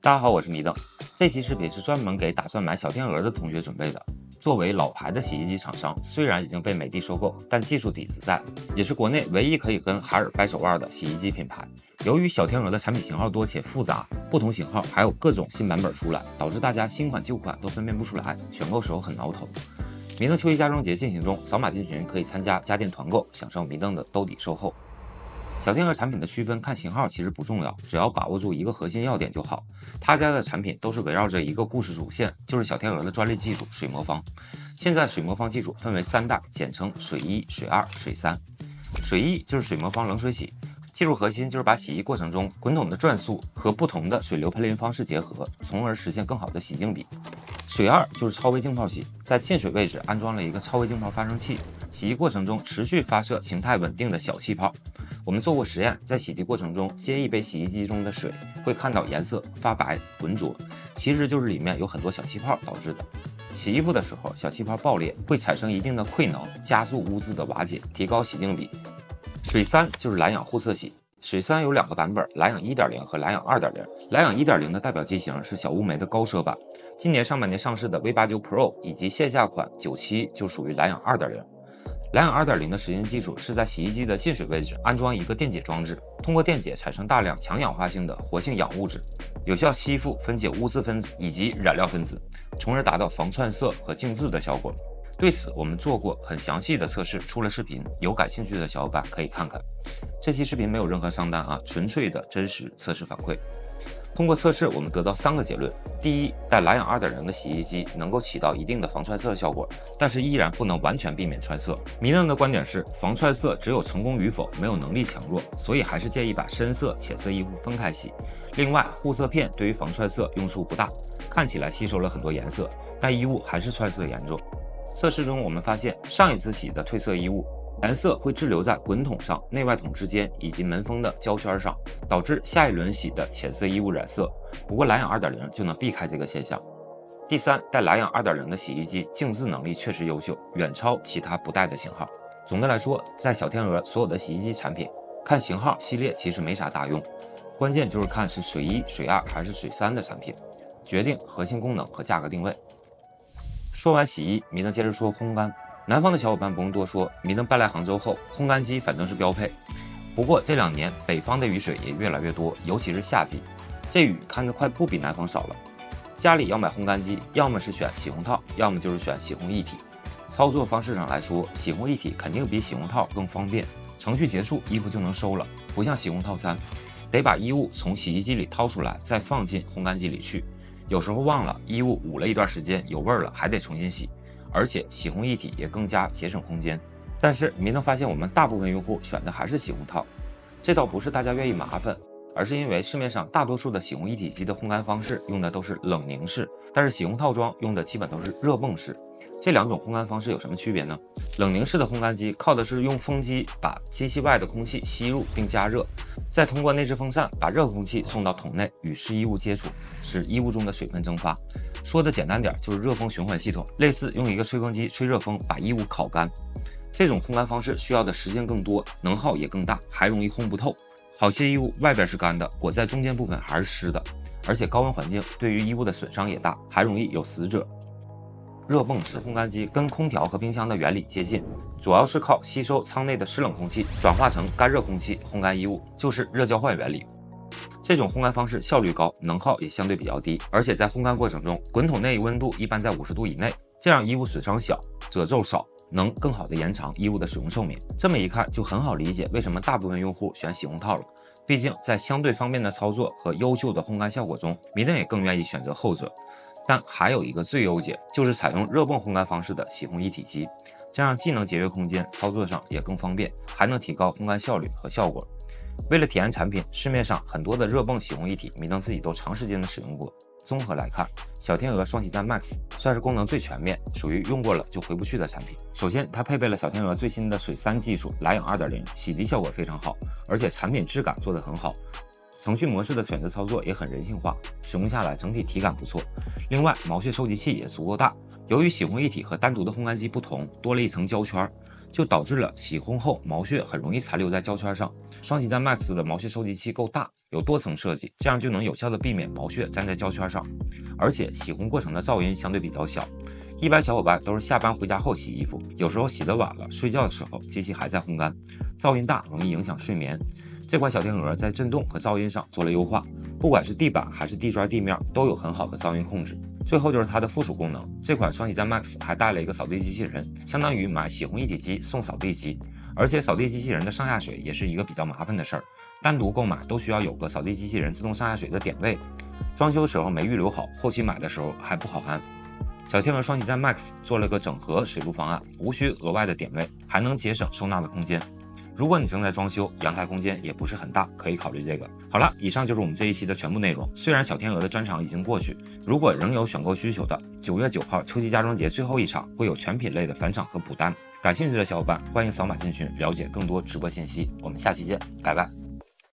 大家好，我是迷瞪。这期视频是专门给打算买小天鹅的同学准备的。作为老牌的洗衣机厂商，虽然已经被美的收购，但技术底子在，也是国内唯一可以跟海尔掰手腕的洗衣机品牌。由于小天鹅的产品型号多且复杂，不同型号还有各种新版本出来，导致大家新款旧款都分辨不出来，选购时候很挠头。迷瞪秋季家装节进行中，扫码进群可以参加家电团购，享受迷瞪的兜底售后。小天鹅产品的区分看型号其实不重要，只要把握住一个核心要点就好。他家的产品都是围绕着一个故事主线，就是小天鹅的专利技术水魔方。现在水魔方技术分为3代，简称水1、水2、水3。水1就是水魔方冷水洗，技术核心就是把洗衣过程中滚筒的转速和不同的水流喷淋方式结合，从而实现更好的洗净比。水2就是超微浸泡洗，在进水位置安装了一个超微浸泡发生器，洗衣过程中持续发射形态稳定的小气泡。我们做过实验，在洗涤过程中接一杯洗衣机中的水，会看到颜色发白浑浊，其实就是里面有很多小气泡导致的。洗衣服的时候，小气泡爆裂会产生一定的溃能，加速污渍的瓦解，提高洗净比。水3就是蓝氧护色洗。水3有2个版本，蓝氧 1.0 和蓝氧 2.0。蓝氧 1.0 的代表机型是小乌梅的高奢版，今年上半年上市的 V89 Pro 以及线下款97就属于蓝氧 2.0。蓝氧 2.0 的实验技术是在洗衣机的进水位置安装一个电解装置，通过电解产生大量强氧化性的活性氧物质，有效吸附分解污渍分子以及染料分子，从而达到防串色和静置的效果。对此我们做过很详细的测试，出了视频，有感兴趣的小伙伴可以看看。这期视频没有任何商单啊，纯粹的真实测试反馈。通过测试，我们得到3个结论：第一，带蓝氧 2.0 的洗衣机能够起到一定的防串色效果，但是依然不能完全避免串色。迷瞪的观点是，防串色只有成功与否，没有能力强弱，所以还是建议把深色、浅色衣服分开洗。另外，护色片对于防串色用处不大，看起来吸收了很多颜色，但衣物还是串色严重。测试中我们发现，上一次洗的褪色衣物颜色会滞留在滚筒上、内外筒之间以及门封的胶圈上，导致下一轮洗的浅色衣物染色。不过蓝氧 2.0 就能避开这个现象。第三，带蓝氧 2.0 的洗衣机静置能力确实优秀，远超其他不带的型号。总的来说，在小天鹅所有的洗衣机产品，看型号系列其实没啥大用，关键就是看是水1、水2还是水3的产品，决定核心功能和价格定位。说完洗衣，迷瞪接着说烘干。南方的小伙伴不用多说，迷瞪搬来杭州后，烘干机反正是标配。不过这2年北方的雨水也越来越多，尤其是夏季，这雨看着快不比南方少了。家里要买烘干机，要么是选洗烘套，要么就是选洗烘一体。操作方式上来说，洗烘一体肯定比洗烘套更方便，程序结束衣服就能收了，不像洗烘套餐，得把衣物从洗衣机里掏出来，再放进烘干机里去。有时候忘了，衣物捂了一段时间有味儿了，还得重新洗。而且洗烘一体也更加节省空间。但是迷瞪发现我们大部分用户选的还是洗烘套，这倒不是大家愿意麻烦，而是因为市面上大多数的洗烘一体机的烘干方式用的都是冷凝式，但是洗烘套装用的基本都是热泵式。这2种烘干方式有什么区别呢？冷凝式的烘干机靠的是用风机把机器外的空气吸入并加热，再通过内置风扇把热空气送到桶内与湿衣物接触，使衣物中的水分蒸发。说的简单点，就是热风循环系统，类似用一个吹风机吹热风把衣物烤干。这种烘干方式需要的时间更多，能耗也更大，还容易烘不透。好些衣物外边是干的，裹在中间部分还是湿的，而且高温环境对于衣物的损伤也大，还容易有死者。热泵式烘干机跟空调和冰箱的原理接近，主要是靠吸收舱内的湿冷空气，转化成干热空气烘干衣物，就是热交换原理。这种烘干方式效率高，能耗也相对比较低，而且在烘干过程中，滚筒内温度一般在50度以内，这样衣物损伤小，褶皱少，能更好的延长衣物的使用寿命。这么一看就很好理解为什么大部分用户选洗烘套了，毕竟在相对方便的操作和优秀的烘干效果中，迷瞪也更愿意选择后者。但还有一个最优解，就是采用热泵烘干方式的洗烘一体机，这样既能节约空间，操作上也更方便，还能提高烘干效率和效果。为了体验产品，市面上很多的热泵洗烘一体，迷瞪自己都长时间的使用过。综合来看，小天鹅双洗蛋 Max 算是功能最全面，属于用过了就回不去的产品。首先，它配备了小天鹅最新的水3技术，蓝氧 2.0， 洗涤效果非常好，而且产品质感做得很好。程序模式的选择操作也很人性化，使用下来整体体感不错。另外，毛屑收集器也足够大。由于洗烘一体和单独的烘干机不同，多了一层胶圈，就导致了洗烘后毛屑很容易残留在胶圈上。双喜站 Max 的毛屑收集器够大，有多层设计，这样就能有效的避免毛屑粘在胶圈上，而且洗烘过程的噪音相对比较小。一般小伙伴都是下班回家后洗衣服，有时候洗得晚了，睡觉的时候机器还在烘干，噪音大，容易影响睡眠。这款小天鹅在震动和噪音上做了优化，不管是地板还是地砖地面都有很好的噪音控制。最后就是它的附属功能，这款双喜站 Max 还带了一个扫地机器人，相当于买洗烘一体机送扫地机。而且扫地机器人的上下水也是一个比较麻烦的事儿，单独购买都需要有个扫地机器人自动上下水的点位，装修时候没预留好，后期买的时候还不好安。小天鹅双喜站 Max 做了个整合水路方案，无需额外的点位，还能节省收纳的空间。如果你正在装修，阳台空间也不是很大，可以考虑这个。好了，以上就是我们这一期的全部内容。虽然小天鹅的专场已经过去，如果仍有选购需求的，9月9号秋季家装节最后一场会有全品类的返场和补单，感兴趣的小伙伴欢迎扫码进群了解更多直播信息。我们下期见，拜拜。